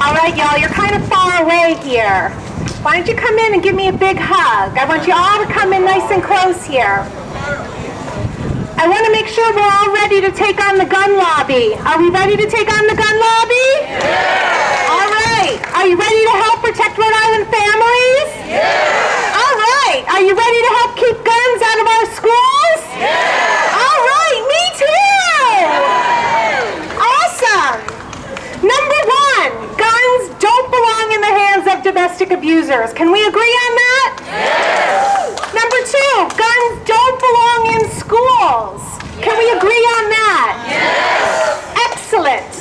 All right, y'all, you're kind of far away here. Why don't you come in and give me a big hug? I want you all to come in nice and close here. I want to make sure we're all ready to take on the gun lobby. Are we ready to take on the gun lobby? Yeah. All right. Are you ready to help protect Rhode Island families? Yeah. All right. Are you ready to help keep guns out of our schools? Yeah. All right. Me too. Awesome. Number one, guns don't belong in the hands of domestic abusers. Can we agree on that? Yes. Number two, guns don't belong in schools. Can we agree on that? Yes. Excellent.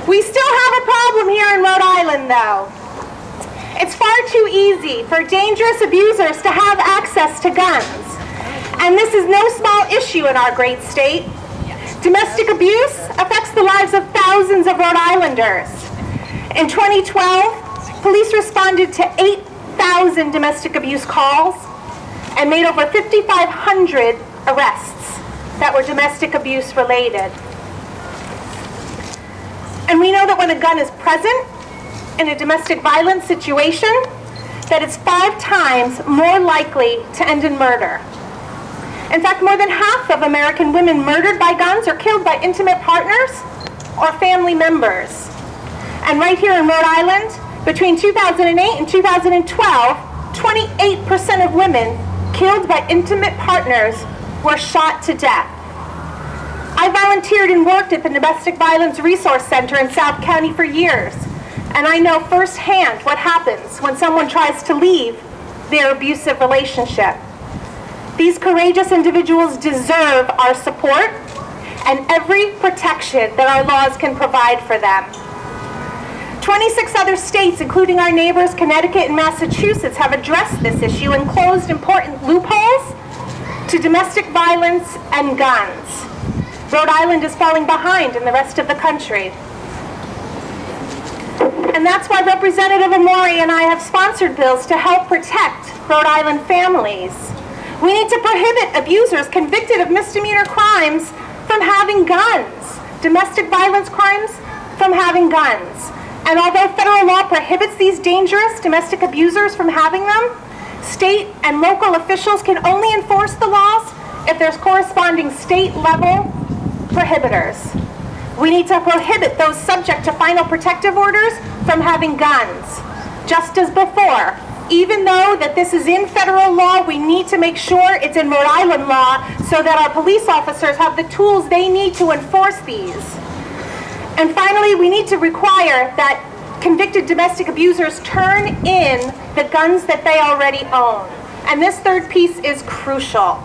We still have a problem here in Rhode Island, though. It's far too easy for dangerous abusers to have access to guns. And this is no small issue in our great state. Domestic abuse affects the lives of thousands of Rhode Islanders. In 2012, police responded to 8,000 domestic abuse calls and made over 5,500 arrests that were domestic abuse related. And we know that when a gun is present in a domestic violence situation, that it's 5 times more likely to end in murder. In fact, more than half of American women murdered by guns are killed by intimate partners or family members. And right here in Rhode Island, between 2008 and 2012, 28% of women killed by intimate partners were shot to death. I volunteered and worked at the Domestic Violence Resource Center in South County for years, and I know firsthand what happens when someone tries to leave their abusive relationship. These courageous individuals deserve our support and every protection that our laws can provide for them. 26 other states, including our neighbors Connecticut and Massachusetts, have addressed this issue and closed important loopholes to domestic violence and guns. Rhode Island is falling behind in the rest of the country. And that's why Representative Amore and I have sponsored bills to help protect Rhode Island families. We need to prohibit abusers convicted of misdemeanor crimes from having guns, domestic violence crimes from having guns. And although federal law prohibits these dangerous domestic abusers from having them, state and local officials can only enforce the laws if there's corresponding state-level prohibitors. We need to prohibit those subject to final protective orders from having guns. Just as before, even though that this is in federal law, we need to make sure it's in Rhode Island law so that our police officers have the tools they need to enforce these. And finally, we need to require that convicted domestic abusers turn in the guns that they already own. And this third piece is crucial.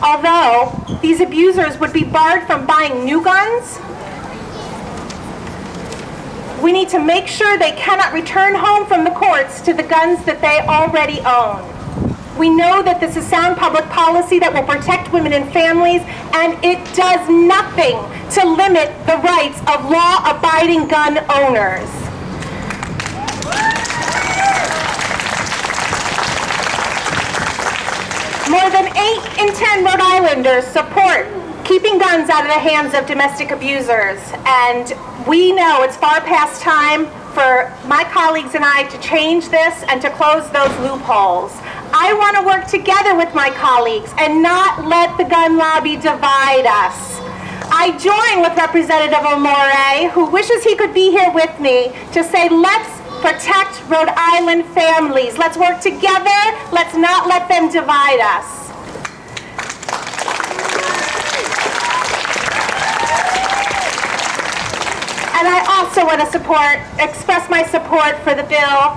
Although these abusers would be barred from buying new guns, we need to make sure they cannot return home from the courts to the guns that they already own. We know that this is sound public policy that will protect women and families, and it does nothing to limit the rights of law-abiding gun owners. More than 8 in 10 Rhode Islanders support keeping guns out of the hands of domestic abusers, and we know it's far past time for my colleagues and I to change this and to close those loopholes. I want to work together with my colleagues and not let the gun lobby divide us. I join with Representative Amore, who wishes he could be here with me, to say let's protect Rhode Island families. Let's work together. Let's not let them divide us. And I also want to express my support for the bill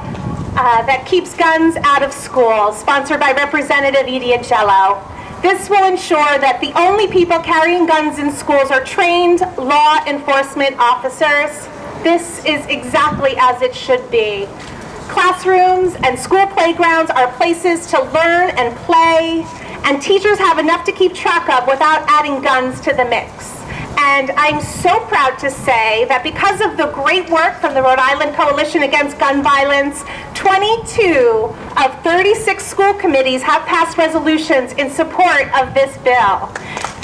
that keeps guns out of schools, sponsored by Representative Idiacello. This will ensure that the only people carrying guns in schools are trained law enforcement officers. This is exactly as it should be. Classrooms and school playgrounds are places to learn and play, and teachers have enough to keep track of without adding guns to the mix. And I'm so proud to say that because of the great work from the Rhode Island Coalition Against Gun Violence, 22 of 36 school committees have passed resolutions in support of this bill,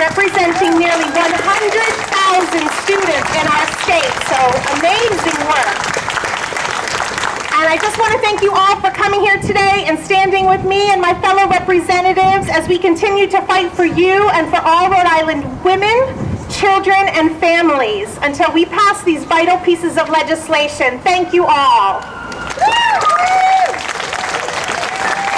representing nearly 100,000 students in our state. So amazing work. I just want to thank you all for coming here today and standing with me and my fellow representatives as we continue to fight for you and for all Rhode Island women, children, and families until we pass these vital pieces of legislation. Thank you all.